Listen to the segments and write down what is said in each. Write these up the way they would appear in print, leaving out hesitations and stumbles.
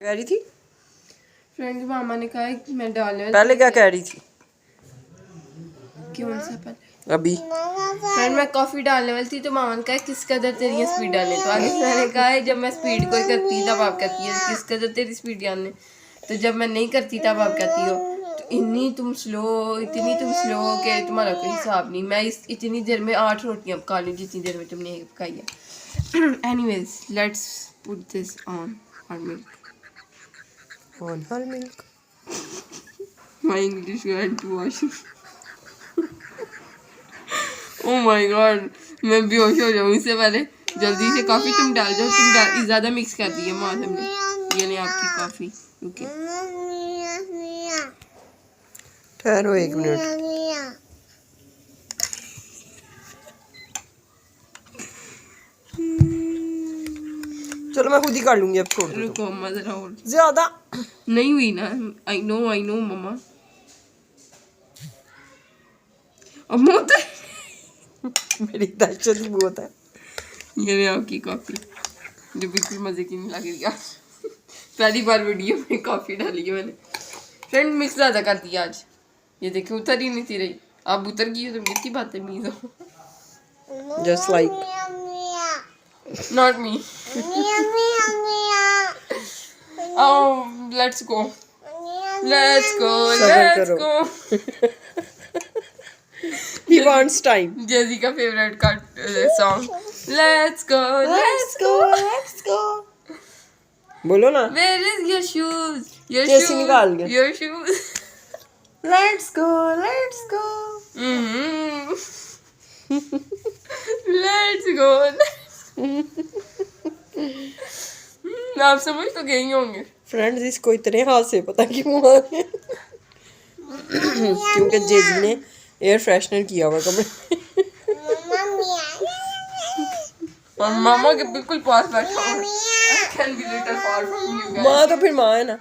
कह रही थी फ्रेंड मामा ने कहा कि मैं डालने पहले क्या कह रही थी? क्यों सा पहले अभी फ्रेंड मैं कॉफी डालने वाली थी तो मामा ने कहा किस कदर तेरी स्पीड डालने, तो आगे मैंने कहा है जब मैं स्पीड को करती तब आप कहती है किस कदर तेरी स्पीड डालने, तो जब मैं नहीं करती तब आप कहती हो तो इतनी तुम स्लो कि तुम्हारा कोई हिसाब नहीं। मैं इस इतनी देर में 8 रोटियां पका लूँ जितनी देर में तुमने एक पकाई है। Anyways let's put this on her milk. On her milk. My English went to washroom. Oh my god, मैं बेहोश हो जाऊँ इससे पहले जल्दी से कॉफी तुम डाल दो। ज़्यादा मिक्स कर दी है मौसम ने। ये ले आपकी कॉफी। ओके ठहरो 1 मिनट। चलो मैं खुद ही कर लूंगी, अब छोड़ दो। रुको मज़ा और ज्यादा नहीं हुई ना। आई नो मम्मा। अब मुँह मेरी दहशत ही बहुत है। ये ले आपकी कॉफी जो बिल्कुल मज़े की नहीं लग रही है। पहली बार वीडियो में कॉफ़ी डाली है मैंने। फ्रेंड मिक्स ज़्यादा कर दिया आज। ये देखिए उतर ही नहीं थी रही। आप उतर गई हो तो कितनी बातें मीज़ हो। Just like not me. Let's go सबर करो। He wants time. जेजी का फेवरेट का सॉन्ग लेट्स गो। बोलो ना। Where is your shoes? जैसी निकाल के। Your shoes. Let's go. Let's go. आप समझ तो गए ही होंगे। फ्रेंड्स इसको इतने हादसे पता क्यों आ रहे हैं? क्योंकि जेजी ने एयर फ्रेशनर किया हुआ कमरे। और मामा के बिल्कुल पास बैठा हूँ। I can be little far from you guys. माँ तो फिर माँ है ना।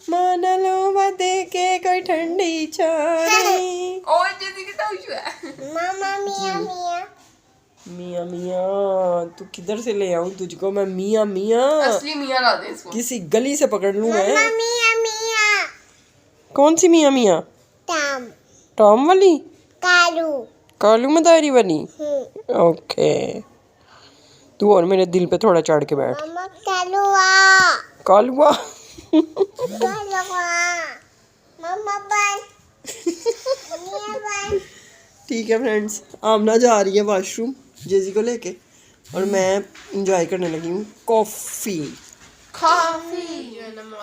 माँ न लो दे के कोई ठंडी चाय। और जेजी कितना खुश हुआ है। मियाँ मियाँ तू किधर से ले आऊँ तुझको मैं? मियाँ मियाँ असली मियाँ ला दे इसको। किसी गली से पकड़ लूँ मैं। कौन सी मियाँ मियाँ? टॉम वाली? कालू मदारी वाली? ओके तू और मेरे दिल पे थोड़ा चढ़ के बैठ। कालुआ ठीक है फ्रेंड्स, आमना जा रही है वॉशरूम जेजी को लेके और मैं इंजॉय करने लगी हूँ कॉफी।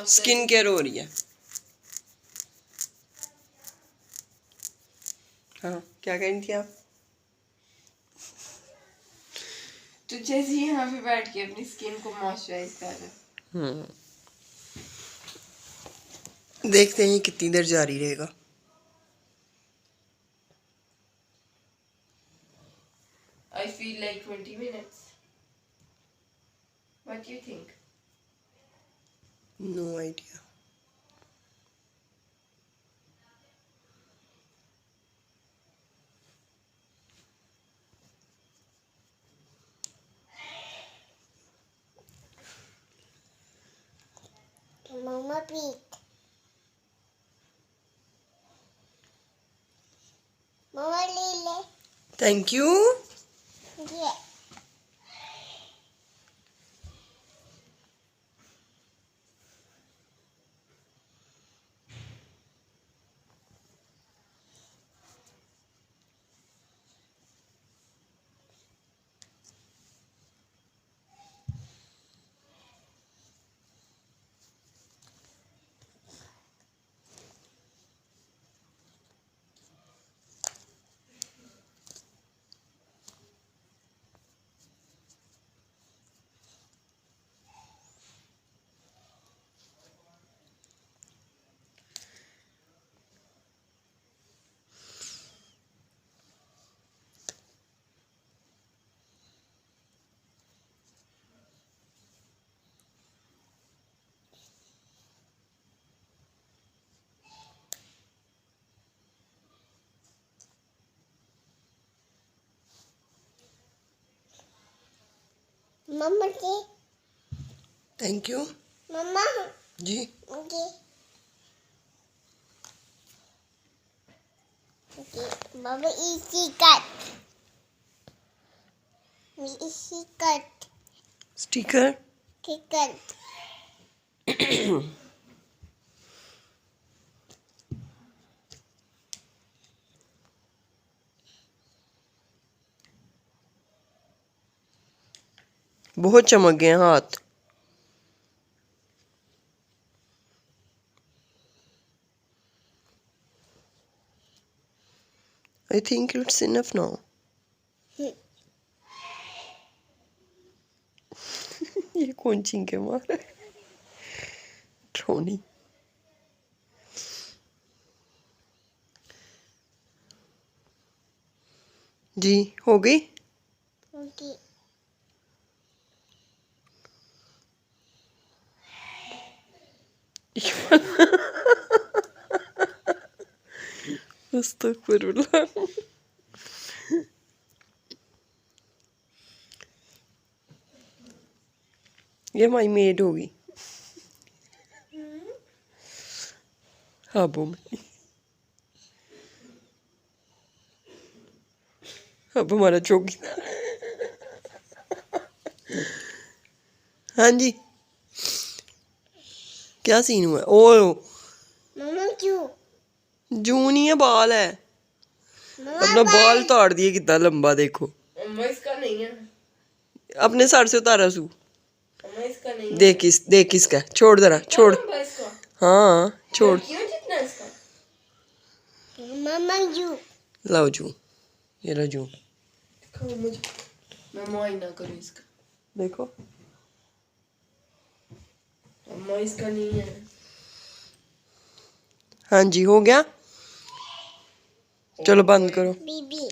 स्किन केयर हो रही है। हाँ क्या कह रही थी आप? तो जैसे यहाँ पे बैठ के अपनी स्किन को मॉइस्चराइज कर रहे। देखते हैं कितनी देर जारी रहेगा। I feel like 20 minutes. What do you think? No idea. Mama Pete. Mama Lily. Thank you. Yeah. Mama Pete. Thank you. मम्मा जी ये बाबा इसी कट स्टिकर टिकट बहुत चमक गए हाथ। I think it's enough now. ये कौन छींके मार रहा है? ट्रोनी। जी हो गई। ओके अस्तगफिरुल्लाह। ये माई मेड होगी। हाँ बोम। अब हमारा चौकीदार। हाँ जी क्या सीन हुआ? ओ मम्मा क्यों जू नहीं है, बाल है। अपना बाल उतार दिए कितना लंबा देखो। अम्मा इसका नहीं है। अपने सर से उतारा सू। अम्मा इसका नहीं है। देख इसका, छोड़ जरा छोड़। अम्मा इसका हाँ छोड़। क्यों जितना इसका? मम्मा क्यों लाओ जू, ये लो जू। दिखाओ मुझे, मैं मुआयना करूँ इसका। देखो अम्मा इसका नहीं है। हाँ जी हो गया। चलो बंद करो। बीबी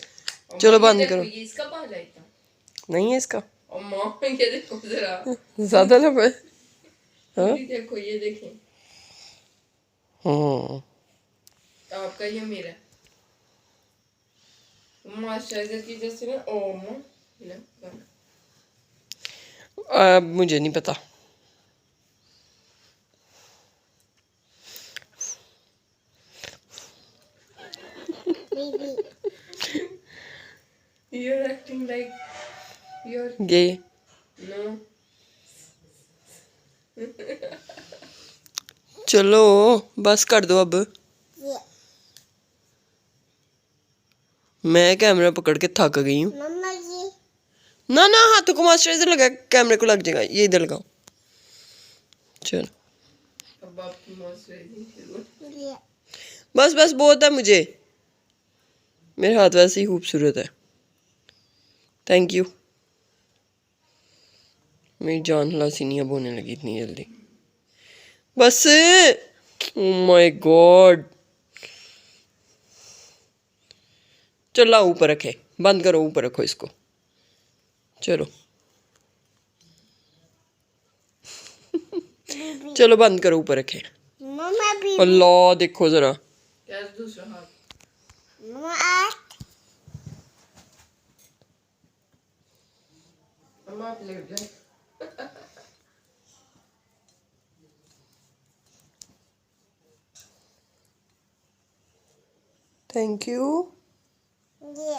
चलो अम्मा, बंद ये करो। देखो, ये इसका बाल है इतना। नहीं है इसका, अम्मा ये देखो जरा, ज्यादा लंबा है। हाँ ये देखो, ये देखें, हाँ आपका ये मेरा मॉइस्चराइजर की जैसे ना। ओ अम्मा ना गाना। अब मुझे नहीं पता। बीबी You're acting like you're ये no. चलो बस कर दो अब। ये मैं कैमरा पकड़ के थक गई हूँ। मम्मा जी ना ना हाथों को मॉइस्चराइजर लगा, कैमरे को लग जाएगा। ये इधर लगाओ। चलो अब आपकी मॉइस्चराइजिंग शुरू। ये बस बस बहुत है मुझे। मेरे हाथ वैसे ही खूबसूरत है। Thank you. मेरी जान हलासी नहीं अब होने लगी इतनी जल्दी। बस ओह माय गॉड। चलो ऊपर रखे, बंद करो, ऊपर रखो इसको। चलो चलो बंद करो, ऊपर रखे। मम्मा बीबी अल्लाह देखो जरा। क्या दूसरा हाथ? मम्मा आज अम्मा आप लेट जाए। Thank you. ये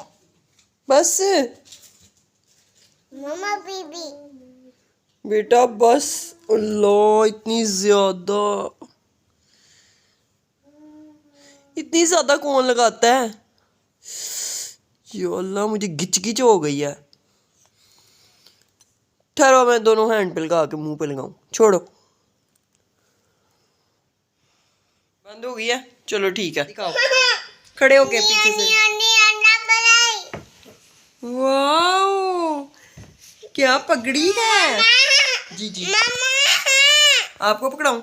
बस मम्मा बीबी बेटा बस। अल्लाह इतनी ज्यादा कौन लगाता है? यो अल्लाह मुझे गिच गिच हो गई है। ठहरो मैं दोनों हैंड पे लगा के मुंह पे लगाऊं। छोड़ो, बंद हो गई है। चलो ठीक है, दिखाओ खड़े होके पीछे से। अंडा बनाई वाओ क्या पगड़ी है। जी जी मम्मा आपको पकड़ाऊं?